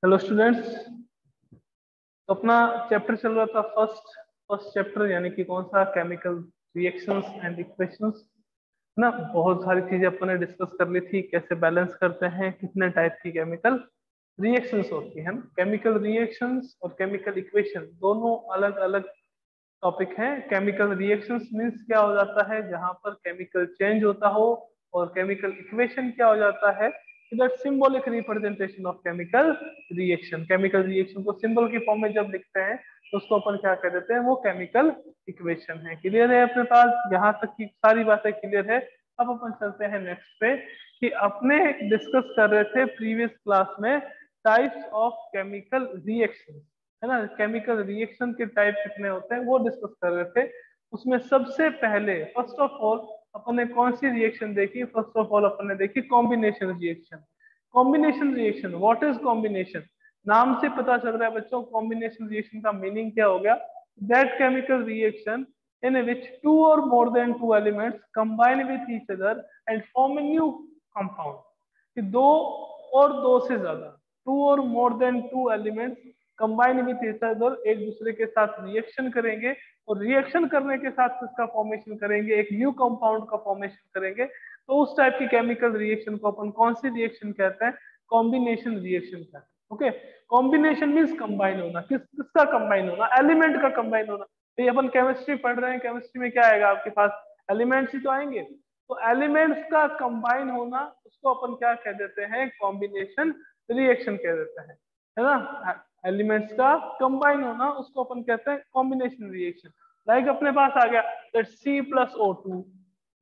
Hello students. तो अपना chapter चल रहा था फर्स्ट चैप्टर, यानी कि कौन सा, केमिकल रिएक्शंस एंड इक्वेशंस ना। बहुत सारी चीजें अपन ने डिस्कस कर ली थी, कैसे बैलेंस करते हैं, कितने टाइप की केमिकल रिएक्शंस होती हैं। केमिकल रिएक्शंस और केमिकल इक्वेशन दोनों अलग अलग टॉपिक है। केमिकल रिएक्शंस मींस क्या हो जाता है, जहां पर केमिकल चेंज होता हो, और केमिकल इक्वेशन क्या हो जाता है, that symbolic representation of chemical reaction. Chemical reaction को सिंबल की फॉर्म में जब लिखते हैं तो उसको अपन क्या कह देते हैं, वो केमिकल इक्वेशन है। क्लियर है अपने पास? यहाँ तक की सारी बातें क्लियर है। अब अपन चलते हैं नेक्स्ट पे, कि अपने डिस्कस कर रहे थे प्रीवियस क्लास में टाइप्स ऑफ केमिकल रिएक्शन, है ना। केमिकल रिएक्शन के टाइप कितने होते हैं वो डिस्कस कर रहे थे। उसमें सबसे पहले फर्स्ट ऑफ ऑल अपन ने कौन सी रिएक्शन देखी? फर्स्ट ऑफ ऑल अपन ने देखी combination reaction. Combination reaction, what is combination? नाम से पता चल रहा है बच्चों, कॉम्बिनेशन रिएक्शन का मीनिंग क्या हो गया? That chemical reaction in which two or more than two elements combine with each other and form a new compound। कि दो और दो से ज्यादा, टू और more than two elements combine with each other, एक दूसरे के साथ रिएक्शन करेंगे, और रिएक्शन करने के साथ इसका फॉर्मेशन करेंगे, एक न्यू कंपाउंड का फॉर्मेशन करेंगे। तो उस टाइप की केमिकल रिएक्शन को अपन कौन सी रिएक्शन कहते हैं? कॉम्बिनेशन रिएक्शन कहते हैं। ओके, कॉम्बिनेशन मीन्स कंबाइन होना। किसका कंबाइन होना? एलिमेंट का कंबाइन होना। तो अपन केमिस्ट्री पढ़ रहे हैं, केमिस्ट्री में क्या आएगा आपके पास? एलिमेंट्स ही तो आएंगे। तो एलिमेंट्स का कंबाइन होना, उसको अपन क्या कह देते हैं? कॉम्बिनेशन रिएक्शन कह देते हैं, है ना। एलिमेंट्स का कंबाइन होना उसको अपन कहते हैं कॉम्बिनेशन रिएक्शन। लाइक अपने पास आ गया C+O2,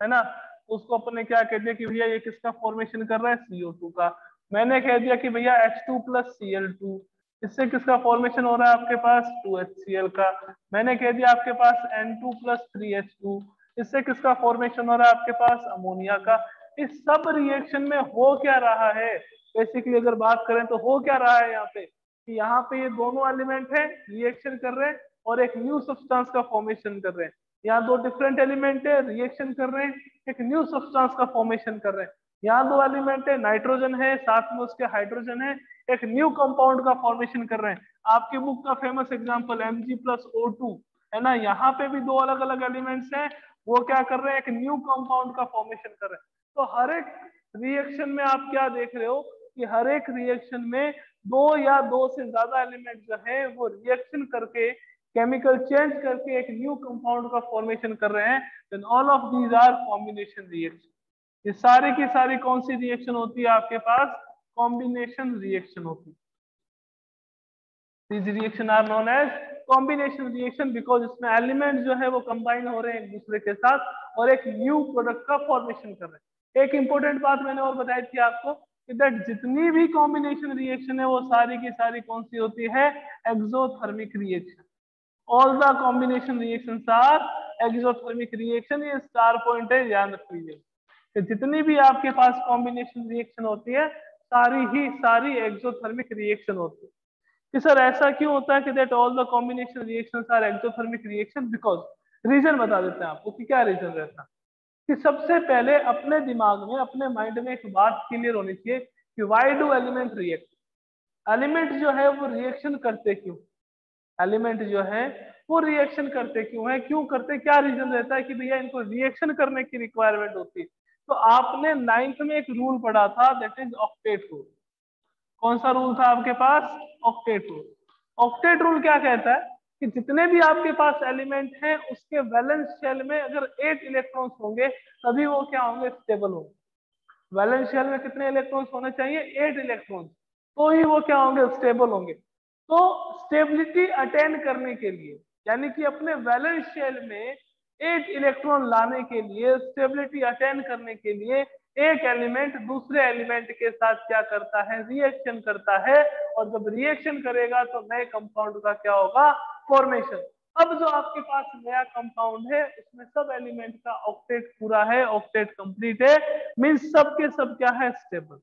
है ना। उसको अपन ने क्या कह दिया कि भैया ये किसका फॉर्मेशन कर रहा है? CO2 का। मैंने कह दिया कि भैया H2+Cl2, इससे किसका फॉर्मेशन हो रहा है आपके पास? 2HCl का। मैंने कह दिया आपके पास N2+3H2, इससे किसका फॉर्मेशन हो रहा है आपके पास? अमोनिया का। इस सब रिएक्शन में हो क्या रहा है? बेसिकली अगर बात करें तो हो क्या रहा है यहाँ पे, कि यहाँ पे ये दोनों एलिमेंट है, रिएक्शन कर रहे हैं और एक न्यू सब्सटेंस का फॉर्मेशन कर रहे हैं। यहाँ दो डिफरेंट एलिमेंट है, रिएक्शन कर रहे हैं, एक न्यू सब्सटेंस का फॉर्मेशन कर रहे हैं। यहाँ दो एलिमेंट है, नाइट्रोजन है, साथ में उसके हाइड्रोजन है, एक न्यू कंपाउंड का फॉर्मेशन कर रहे हैं। आपकी बुक का फेमस एग्जांपल Mg+O2, है ना। यहाँ पे भी दो अलग अलग एलिमेंट्स हैं, वो क्या कर रहे हैं? एक न्यू कंपाउंड का फॉर्मेशन कर रहे हैं। तो हर एक रिएक्शन में आप क्या देख रहे हो, कि हर एक रिएक्शन में दो या दो से ज्यादा एलिमेंट जो है वो रिएक्शन करके, केमिकल चेंज करके एक न्यू कंपाउंड का फॉर्मेशन कर रहे हैं। Then all of these are combination reaction. ये सारी की सारी कौन सी रिएक्शन होती है आपके पास? कॉम्बिनेशन रिएक्शन होती है। These reaction are known as combination reaction because इसमें एलिमेंट जो है वो कंबाइन हो रहे हैं एक दूसरे के साथ और एक न्यू प्रोडक्ट का फॉर्मेशन कर रहे हैं। एक इंपॉर्टेंट बात मैंने और बताई थी आपको, कि दैट जितनी भी कॉम्बिनेशन रिएक्शन है वो सारी की सारी कौन सी होती है? Exothermic reaction. All the combination reactions are exothermic reaction. ये स्टार पॉइंट है, याद रखिए कि जितनी भी आपके पास कॉम्बिनेशन रिएक्शन होती है सारी ही सारी एक्सोथर्मिक रिएक्शन होती है। कि सर ऐसा क्यों होता है कि that all the combination reactions are exothermic reaction? Because reason बता देते हैं आपको कि क्या रीजन रहता है। कि सबसे पहले अपने दिमाग में, अपने माइंड में एक बात क्लियर होनी चाहिए कि why do element react. Element जो है वो रिएक्शन करते क्यों? एलिमेंट जो है वो रिएक्शन करते क्यों है? क्यों करते? क्या रीजन रहता है कि भैया इनको रिएक्शन करने की रिक्वायरमेंट होती है? तो आपने 9th में एक रूल पढ़ा था, दैट इज ऑक्टेट रूल। कौन सा रूल था आपके पास? Octet rule. ऑक्टेट रूल क्या कहता है कि जितने भी आपके पास एलिमेंट हैं उसके वैलेंस शेल में अगर 8 इलेक्ट्रॉन्स होंगे तभी वो क्या होंगे? स्टेबल होंगे। वैलेंस शेल में कितने इलेक्ट्रॉन्स होने चाहिए? 8 इलेक्ट्रॉन्स, तो ही वो क्या होंगे? स्टेबल होंगे। तो स्टेबिलिटी अटेन करने के लिए, यानी कि अपने वैलेंस शेल में 8 इलेक्ट्रॉन लाने के लिए, स्टेबिलिटी अटेन करने के लिए, एक एलिमेंट दूसरे एलिमेंट के साथ क्या करता है? रिएक्शन करता है। और जब रिएक्शन करेगा तो नए कंपाउंड का क्या होगा? फॉर्मेशन। अब जो आपके पास नया कंपाउंड है उसमें सब एलिमेंट का ऑक्टेट पूरा है, ऑक्टेट कंप्लीट है, मींस सब के सब क्या है? स्टेबल।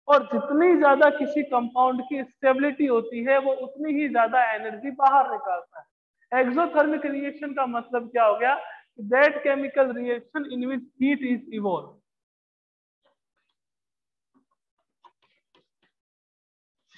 और जितनी ज्यादा किसी कंपाउंड की स्टेबिलिटी होती है वो उतनी ही ज्यादा एनर्जी बाहर निकालता है। एक्सोथर्मिक रिएक्शन का मतलब क्या हो गया? That chemical reaction in which heat is evolve.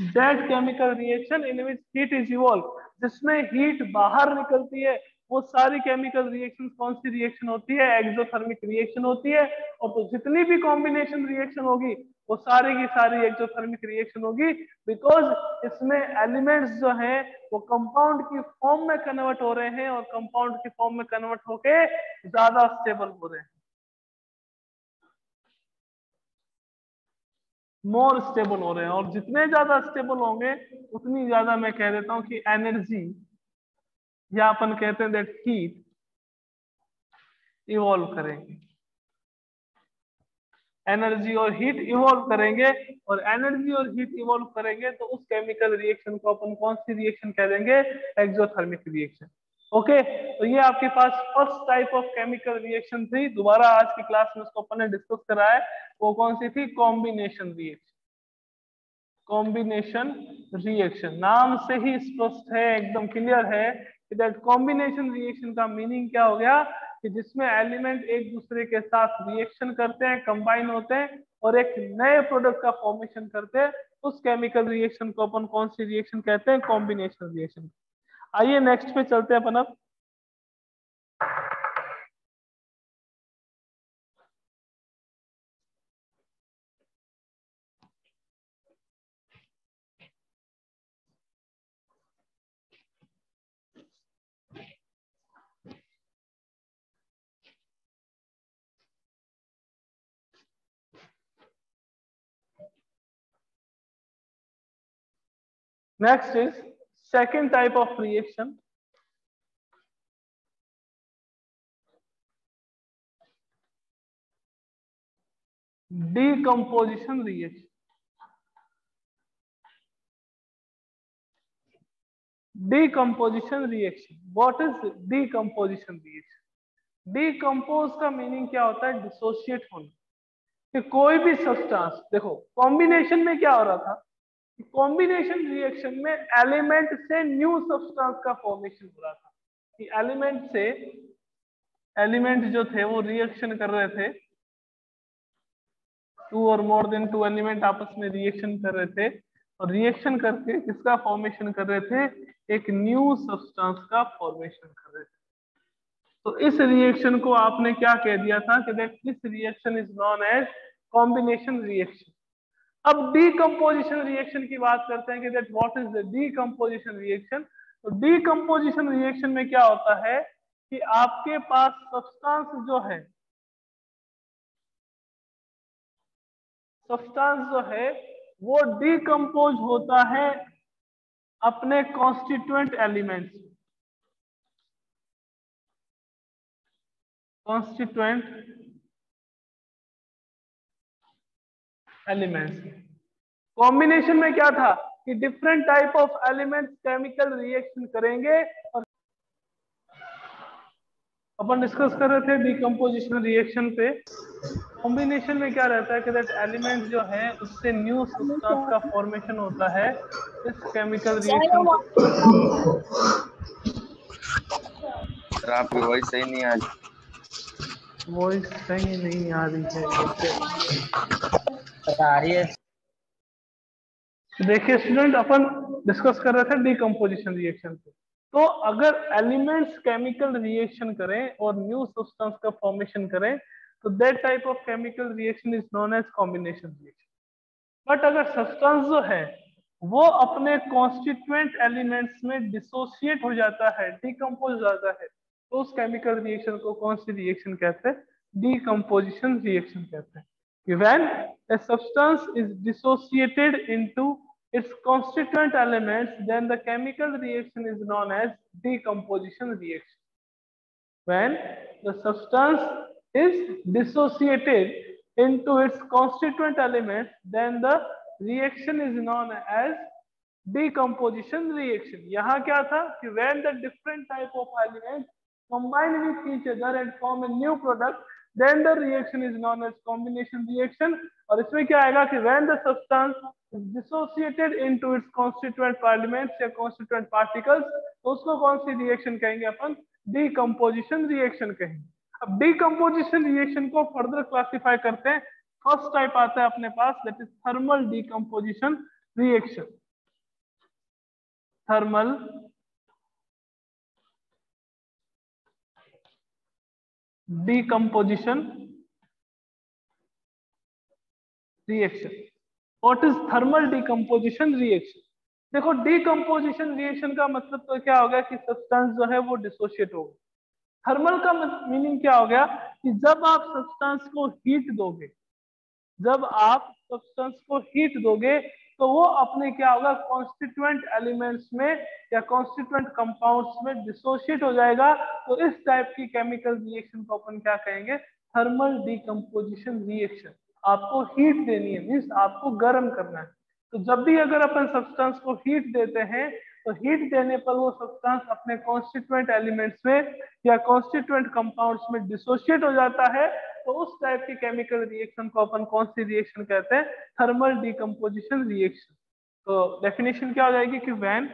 That chemical reaction in which heat is evolve, जिसमें हीट बाहर निकलती है, वो सारी केमिकल रिएक्शन कौन सी रिएक्शन होती है? एक्सोथर्मिक रिएक्शन होती है। और तो जितनी भी कॉम्बिनेशन रिएक्शन होगी वो सारी की सारी एक्सोथर्मिक रिएक्शन होगी, बिकॉज इसमें एलिमेंट्स जो हैं वो कंपाउंड की फॉर्म में कन्वर्ट हो रहे हैं, और कंपाउंड की फॉर्म में कन्वर्ट होके ज्यादा स्टेबल हो रहे हैं, मोर स्टेबल हो रहे हैं। और जितने ज्यादा स्टेबल होंगे उतनी ज्यादा, मैं कह देता हूं कि एनर्जी, या अपन कहते हैं दैट हीट इवॉल्व करेंगे, एनर्जी और हीट इवॉल्व करेंगे। और एनर्जी और हीट इवॉल्व करेंगे तो उस केमिकल रिएक्शन को अपन कौन सी रिएक्शन कह देंगे? Exothermic reaction. ओके, तो ये आपके पास first type of chemical reaction थी। दोबारा आज की क्लास में उसको अपन ने डिस्कस करा है, वो कौन सी थी? Combination reaction. कॉम्बिनेशन रिएक्शन नाम से ही स्पष्ट है, एकदम क्लियर है कि दैट कॉम्बिनेशन रिएक्शन का मीनिंग क्या हो गया कि जिसमें एलिमेंट एक दूसरे के साथ रिएक्शन करते हैं, कंबाइन होते हैं और एक नए प्रोडक्ट का फॉर्मेशन करते हैं। उस केमिकल रिएक्शन को अपन कौन सी रिएक्शन कहते हैं? Combination reaction. आइए नेक्स्ट पे चलते हैं अपन अब। Next is second type of reaction, decomposition reaction. Decomposition reaction, what is decomposition reaction? Decompose का मीनिंग क्या होता है? डिसोशिएट होना। कि कोई भी सब्सटेंस, देखो कॉम्बिनेशन में क्या हो रहा था, कॉम्बिनेशन रिएक्शन में एलिमेंट से न्यू सब्सटेंस का फॉर्मेशन हो रहा था। कि एलिमेंट से, एलिमेंट जो थे वो रिएक्शन कर रहे थे, टू और मोर देन टू एलिमेंट आपस में रिएक्शन कर रहे थे, और रिएक्शन करके किसका फॉर्मेशन कर रहे थे? एक न्यू सब्सटेंस का फॉर्मेशन कर रहे थे। तो इस रिएक्शन को आपने क्या कह दिया था कि that this reaction is known as combination reaction. अब डीकंपोजिशन रिएक्शन की बात करते हैं कि that what is the decomposition reaction. तो डीकंपोजिशन रिएक्शन में क्या होता है कि आपके पास सब्सटेंस जो है, सब्सटेंस जो है वो डीकंपोज होता है अपने constituent elements, constituent elements. Combination में क्या था कि different type of elements chemical reaction करेंगे, और अपन डिस्कस कर रहे थे डीकंपोजिशन रिएक्शन पे। कॉम्बिनेशन में क्या रहता है कि दैट एलिमेंट जो है उससे न्यू सब्सटेंस का फॉर्मेशन होता है। इस केमिकल रिएक्शन को, सर आपकी वॉइस सही नहीं आ रही। वॉइस सही नहीं आ रही है, ओके। आ रही है। देखिए स्टूडेंट, अपन डिस्कस कर रहे थे डीकंपोजिशन रिएक्शन पे। तो अगर एलिमेंट्स केमिकल रिएक्शन करें और न्यू सब्सटेंस का फॉर्मेशन करें तो that type of chemical reaction is known as combination reaction. But अगर सब्सटेंस जो है वो अपने कॉन्स्टिट्यूएंट एलिमेंट्स में डिसोसिएट हो जाता है, डिकम्पोज हो जाता है, तो उस केमिकल रिएक्शन को कौन सी रिएक्शन कहते हैं? डीकंपोजिशन रिएक्शन कहते हैं। When a substance is dissociated into its constituent elements, then the chemical reaction is known as decomposition reaction. When the substance is dissociated into its constituent elements, then the reaction is known as decomposition reaction. यहाँ क्या था कि when the different type of elements combine with each other and form a new product, then the reaction is known as combination reaction. और इसमें क्या आएगा कि when the substance is dissociated into its constituent elements या constituent particles, तो उसको कौन सी reaction कहेंगे अपन? डीकंपोजिशन रिएक्शन कहेंगे। अब डीकंपोजिशन रिएक्शन को फर्दर क्लासिफाई करते हैं। फर्स्ट टाइप आता है अपने पास, that is thermal decomposition reaction. Thermal decomposition reaction. What is thermal decomposition reaction? देखो decomposition reaction का मतलब तो क्या हो गया कि सब्सटेंस जो है वो डिसोशिएट हो गया। थर्मल का मीनिंग क्या हो गया कि जब आप सब्सटेंस को हीट दोगे, जब आप सब्सटेंस को हीट दोगे तो वो अपने क्या होगा कॉन्स्टिट्यूएंट एलिमेंट्स में या कॉन्स्टिट्यूएंट कंपाउंड्स में डिसोशिएट हो जाएगा। तो इस टाइप की केमिकल रिएक्शन को अपन क्या कहेंगे, थर्मल डिकम्पोजिशन रिएक्शन। आपको हीट देनी है, मीन्स आपको गर्म करना है। तो जब भी अगर अपन सब्सटेंस को हीट देते हैं तो हीट देने पर वो सब्सटेंस अपने कॉन्स्टिट्यूएंट एलिमेंट्स में या कॉन्स्टिट्यूएंट कंपाउंड्स में डिसोशिएट हो जाता है। तो उस टाइप की केमिकल रिएक्शन को अपन कौन सी रिएक्शन कहते हैं, थर्मल डिकम्पोजिशन रिएक्शन। तो डेफिनेशन क्या हो जाएगी कि when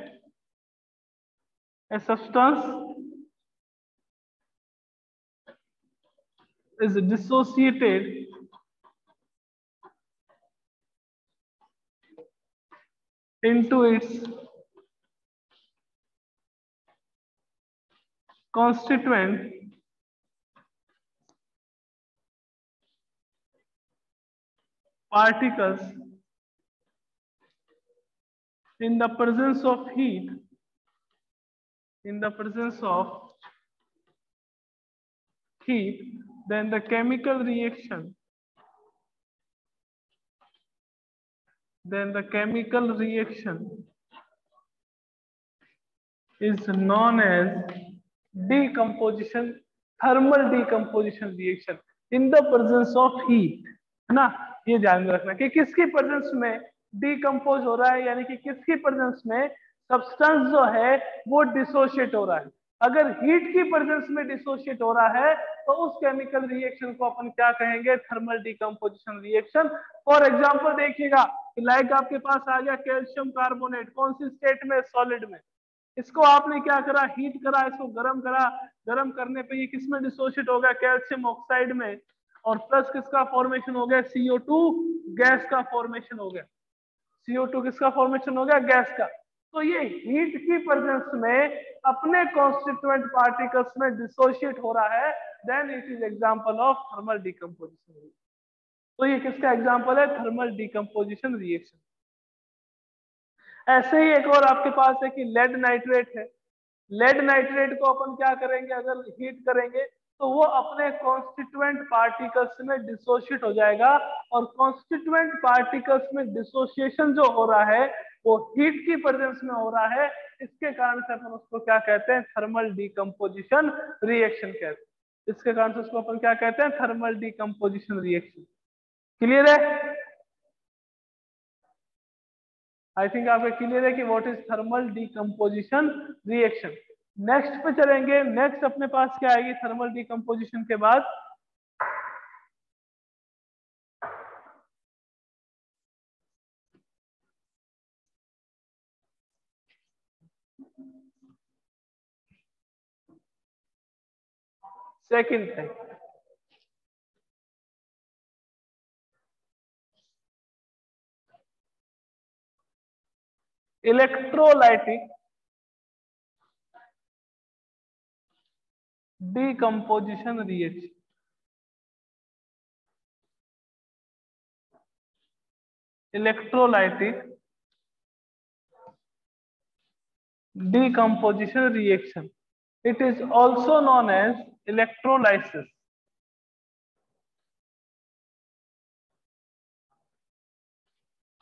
a substance is dissociated into its constituent particles in the presence of heat, in the presence of heat, then the chemical reaction is known as decomposition, thermal decomposition reaction in the presence of heat, है ना। ये ध्यान में रखना कि किसकी presence में decompose हो रहा है, यानी कि किसकी प्रेजेंस में सब्सटेंस जो है वो डिसोशिएट हो रहा है। अगर हीट की प्रेजेंस में डिसोशिएट हो रहा है तो उस केमिकल रिएक्शन को अपन क्या कहेंगे, thermal decomposition reaction. For example देखिएगा, लाइक आपके पास आ गया कैल्शियम कार्बोनेट, कौन सी स्टेट में, सॉलिड में। इसको आपने क्या करा, हीट करा, इसको गर्म करा, गर्म करने पे ये किसमें डिसोशिएट हो गया, कैल्शियम ऑक्साइड में, और प्लस किसका फॉर्मेशन हो गया, CO2 गैस का फॉर्मेशन हो गया। CO2 किसका फॉर्मेशन हो गया, गैस का। तो ये हीट की प्रेजेंस में अपने कॉन्स्टिट्यूएंट पार्टिकल्स में डिसोशिएट हो रहा है, then it is example of thermal decomposition. तो ये किसका एग्जांपल है, थर्मल डिकम्पोजिशन रिएक्शन। ऐसे ही एक और आपके पास है कि लेड नाइट्रेट है। लेड नाइट्रेट को अपन क्या करेंगे, अगर हीट करेंगे तो वो अपने कॉन्स्टिट्यूएंट पार्टिकल्स में डिसोशिएट हो जाएगा, और कॉन्स्टिट्यूएंट पार्टिकल्स में डिसोसिएशन जो हो रहा है वो हीट की प्रेजेंस में हो रहा है। इसके कारण से अपन उसको क्या कहते हैं, थर्मल डिकम्पोजिशन रिएक्शन कहते हैं। इसके कारण से उसको अपन क्या कहते हैं, थर्मल डिकम्पोजिशन रिएक्शन। क्लियर है? आई थिंक आपको क्लियर है कि what is thermal decomposition reaction. Next पे चलेंगे। नेक्स्ट अपने पास क्या आएगी थर्मल डिकम्पोजिशन के बाद, सेकंड है electrolytic decomposition reaction। Electrolytic decomposition reaction, it is also known as electrolysis।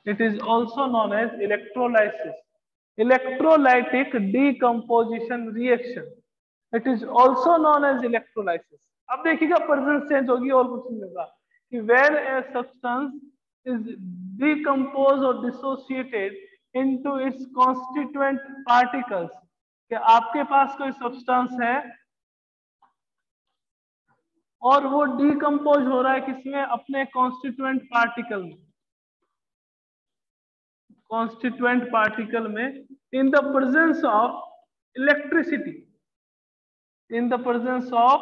It is also known as electrolysis, electrolytic decomposition reaction, it is also known as electrolysis। अब देखिएगा presence change होगी और कुछ नहीं होगा कि when a substance is decomposed or dissociated into its constituent particles, कि आपके पास कोई सब्सटेंस है और वो डिकम्पोज हो रहा है किसमें, अपने कॉन्स्टिट्यूएंट पार्टिकल में, कॉन्स्टिट्यूएंट पार्टिकल में, in the presence of electricity, in the presence of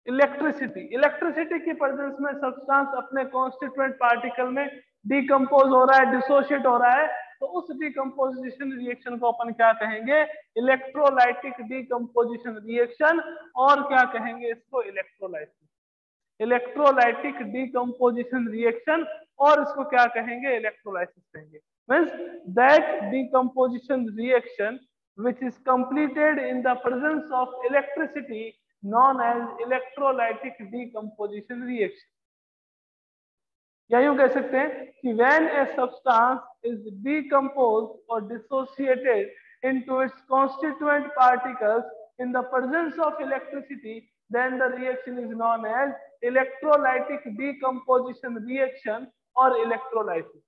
electricity. Electricity की प्रेजेंस में सब्सटेंस अपने कॉन्स्टिट्यूएंट पार्टिकल में डिकम्पोज हो रहा है, डिसोशिएट हो रहा है, तो उस डिकम्पोजिशन रिएक्शन को अपन क्या कहेंगे, इलेक्ट्रोलाइटिक डिकम्पोजिशन रिएक्शन, और क्या कहेंगे इसको, इलेक्ट्रोलाइसिस। इलेक्ट्रोलाइटिक डिकम्पोजिशन रिएक्शन, और इसको क्या कहेंगे, इलेक्ट्रोलाइसिस कहेंगे। Means that decomposition reaction which is completed in the presence of electricity known as electrolytic decomposition reaction। या यूं कह सकते हैं कि when a substance is decomposed or dissociated into its constituent particles in the presence of electricity, then the reaction is known as electrolytic decomposition reaction or electrolysis।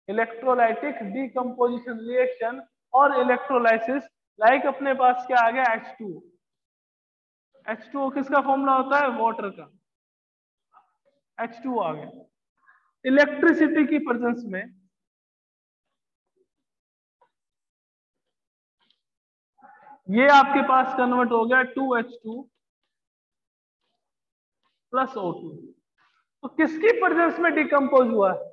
Electrolytic decomposition reaction और electrolysis. Like अपने पास क्या आ गया, H2O। H2O किसका formula होता है, water का। H2O आ गया। Electricity की प्रेजेंस में ये आपके पास कन्वर्ट हो गया 2H2 प्लस O2। तो किसकी प्रेजेंस में डिकम्पोज हुआ है,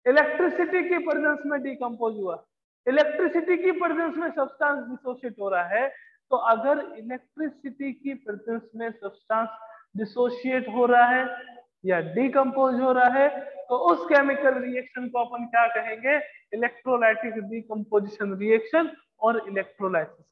इलेक्ट्रिसिटी की प्रेजेंस में डिकम्पोज हुआ। इलेक्ट्रिसिटी की प्रेजेंस में सब्सटेंस डिसोशिएट हो रहा है, तो अगर इलेक्ट्रिसिटी की प्रेजेंस में सब्सटेंस डिसोशिएट हो रहा है या डिकम्पोज हो रहा है, तो उस केमिकल रिएक्शन को अपन क्या कहेंगे, इलेक्ट्रोलाइटिक डिकम्पोजिशन रिएक्शन और इलेक्ट्रोलाइसिस।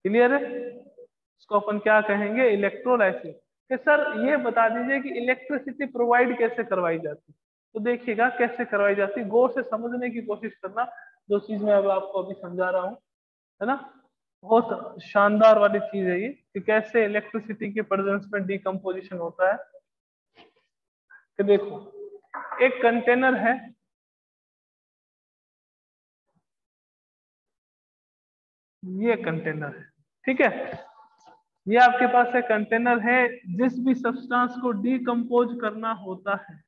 क्लियर है, इसको अपन क्या कहेंगे, इलेक्ट्रोलाइसिस। कि सर ये बता दीजिए कि इलेक्ट्रिसिटी प्रोवाइड कैसे करवाई जाती है। तो देखिएगा कैसे करवाई जाती है, गौर से समझने की कोशिश करना, जो चीज मैं अब आपको अभी समझा रहा हूँ, है ना। बहुत शानदार वाली चीज है ये कि कैसे इलेक्ट्रिसिटी के प्रेजेंस में डिकम्पोजिशन होता है। कि देखो एक कंटेनर है, ये कंटेनर है, ठीक है। ये आपके पास एक कंटेनर है, जिस भी सब्सटेंस को डिकम्पोज करना होता है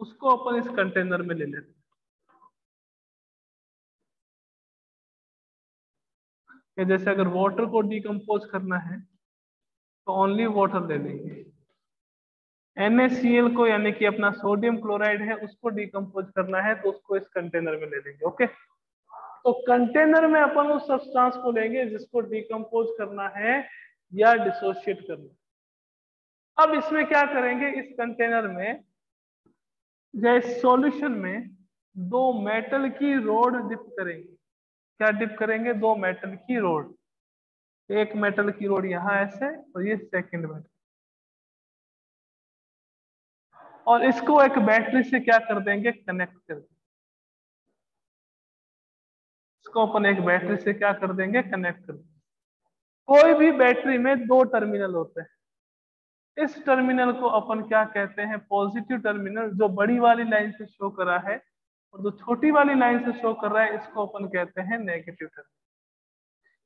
उसको अपन इस कंटेनर में ले लेते हैं। जैसे अगर वाटर को डिकम्पोज करना है तो ओनली वाटर ले लेंगे। NaCl को यानी कि अपना सोडियम क्लोराइड है उसको डिकम्पोज करना है तो उसको इस कंटेनर में ले लेंगे। ओके, तो कंटेनर में अपन उस सब्सटेंस को लेंगे जिसको डिकम्पोज करना है या डिसोशिएट करना है। अब इसमें क्या करेंगे, इस कंटेनर में या इस सॉल्यूशन में दो मेटल की रोड डिप करेंगे। क्या डिप करेंगे, दो मेटल की रोड। एक मेटल की रोड यहाँ ऐसे और ये सेकंड मेटल, और इसको एक बैटरी से क्या कर देंगे, कनेक्ट कर देंगे। इसको अपन एक बैटरी से क्या कर देंगे, कनेक्ट कर देंगे। कोई भी बैटरी में दो टर्मिनल होते हैं। इस टर्मिनल को अपन क्या कहते हैं, पॉजिटिव टर्मिनल, जो बड़ी वाली लाइन से शो कर रहा है, और जो छोटी वाली लाइन से शो कर रहा है इसको अपन कहते हैं नेगेटिव टर्मिनल।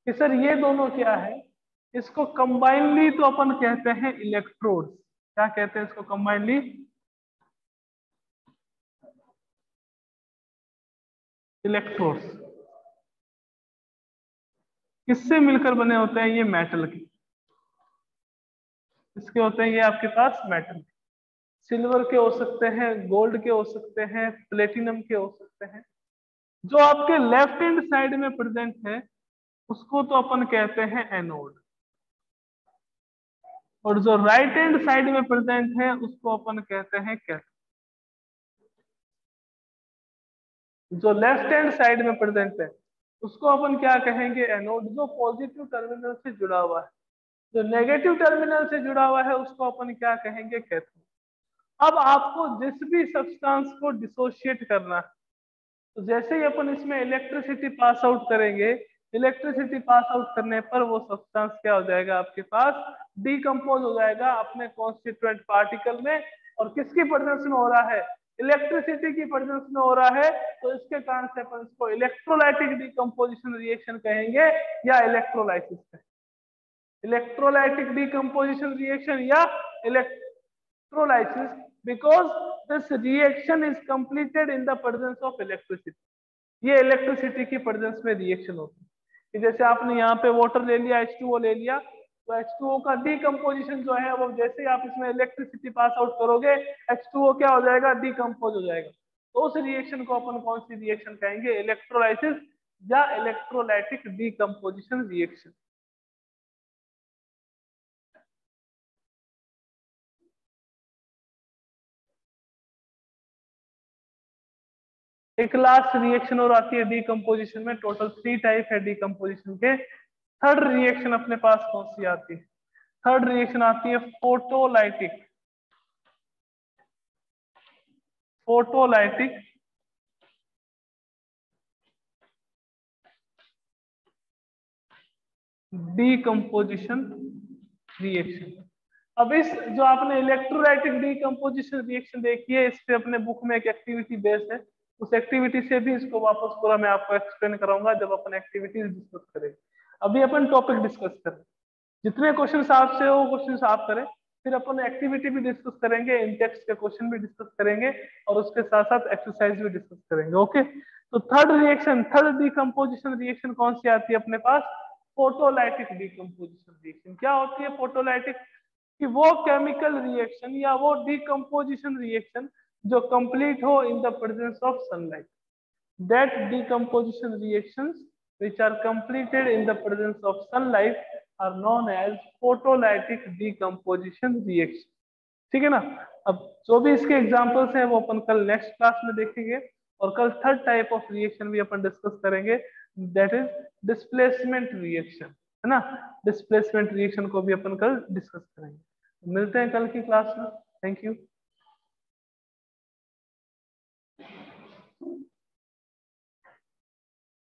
कि सर ये दोनों क्या है, इसको कंबाइनली तो अपन कहते हैं इलेक्ट्रोड्स। क्या कहते हैं इसको कंबाइनली, इलेक्ट्रोड्स। किससे मिलकर बने होते हैं, ये मेटल के। इसके होते हैं ये आपके पास मेटल, सिल्वर के हो सकते हैं, गोल्ड के हो सकते हैं, प्लेटिनम के हो सकते हैं। जो आपके लेफ्ट हैंड साइड में प्रेजेंट है उसको तो अपन कहते हैं एनोड, और जो राइट हैंड साइड में प्रेजेंट है उसको अपन कहते हैं कैथोड। जो लेफ्ट हैंड साइड में प्रेजेंट है उसको अपन क्या कहेंगे, एनोड, जो पॉजिटिव टर्मिनल से जुड़ा हुआ है। जो नेगेटिव टर्मिनल से जुड़ा हुआ है उसको अपन क्या कहेंगे, कैथोड। अब आपको जिस भी सब्सटेंस को डिसोशिएट करना है, तो जैसे ही अपन इसमें इलेक्ट्रिसिटी पास आउट करेंगे, इलेक्ट्रिसिटी पास आउट करने पर वो सब्सटेंस क्या हो जाएगा, आपके पास डिकम्पोज हो जाएगा अपने कॉन्स्टिट्यूएंट पार्टिकल में। और किसकी प्रेजेंस में हो रहा है, इलेक्ट्रिसिटी की प्रेजेंस में हो रहा है। तो इसके कारण से अपन इसको इलेक्ट्रोलाइटिक डिकम्पोजिशन रिएक्शन कहेंगे या इलेक्ट्रोलाइसिस कहेंगे। इलेक्ट्रोलाइटिक डिकम्पोजिशन रिएक्शन या electrolysis, because this reaction is completed in the presence of electricity। ये इलेक्ट्रिसिटी की प्रेजेंस में रिएक्शन होती है। कि जैसे आपने यहाँ पे वाटर ले लिया, H2O ले लिया, तो H2O का डिकम्पोजिशन जो है वो जैसे ही आप इसमें इलेक्ट्रिसिटी पास आउट करोगे, H2O क्या हो जाएगा, डिकम्पोज हो जाएगा। तो उस रिएक्शन को अपन कौन सी रिएक्शन कहेंगे, इलेक्ट्रोलाइसिस या इलेक्ट्रोलाइटिक डीकंपोजिशन रिएक्शन। एक लास्ट रिएक्शन और आती है डीकंपोजिशन में, टोटल 3 टाइप है डीकंपोजिशन के। थर्ड रिएक्शन अपने पास कौन सी आती है, थर्ड रिएक्शन आती है फोटोलाइटिक, फोटोलाइटिक डीकंपोजिशन रिएक्शन। अब इस जो आपने इलेक्ट्रोलाइटिक डीकंपोजिशन रिएक्शन देखी है, इस पे अपने बुक में एक एक्टिविटी बेस्ड है, उस एक्टिविटी से भी इसको वापस पूरा मैं आपको एक्सप्लेन कराऊंगा जब अपन एक्टिविटीज डिस्कस करेंगे। अभी अपन टॉपिक डिस्कस करें, जितने क्वेश्चन आपसे हो क्वेश्चन आप करें, फिर अपन एक्टिविटी भी डिस्कस करेंगे, इंटेक्स्ट के क्वेश्चन भी डिस्कस करेंगे और उसके साथ साथ एक्सरसाइज भी डिस्कस करेंगे। ओके, तो third reaction, third decomposition reaction कौन सी आती है अपने पास, फोटोलाइटिक डीकंपोजिशन रिएक्शन। क्या होती है फोटोलाइटिक, कि वो केमिकल रिएक्शन या वो डीकंपोजिशन रिएक्शन जो कंप्लीट हो in the presence of sunlight, that decomposition reactions which are completed in the presence of sunlight are known as photolytic decomposition reaction। ठीक है ना। अब जो भी इसके एग्जांपल्स हैं वो अपन कल नेक्स्ट क्लास में देखेंगे, और कल थर्ड टाइप ऑफ रिएक्शन भी अपन डिस्कस करेंगे, दैट इज डिस्प्लेसमेंट रिएक्शन, है ना। डिस्प्लेसमेंट रिएक्शन को भी अपन कल डिस्कस करेंगे। मिलते हैं कल की क्लास में, थैंक यू।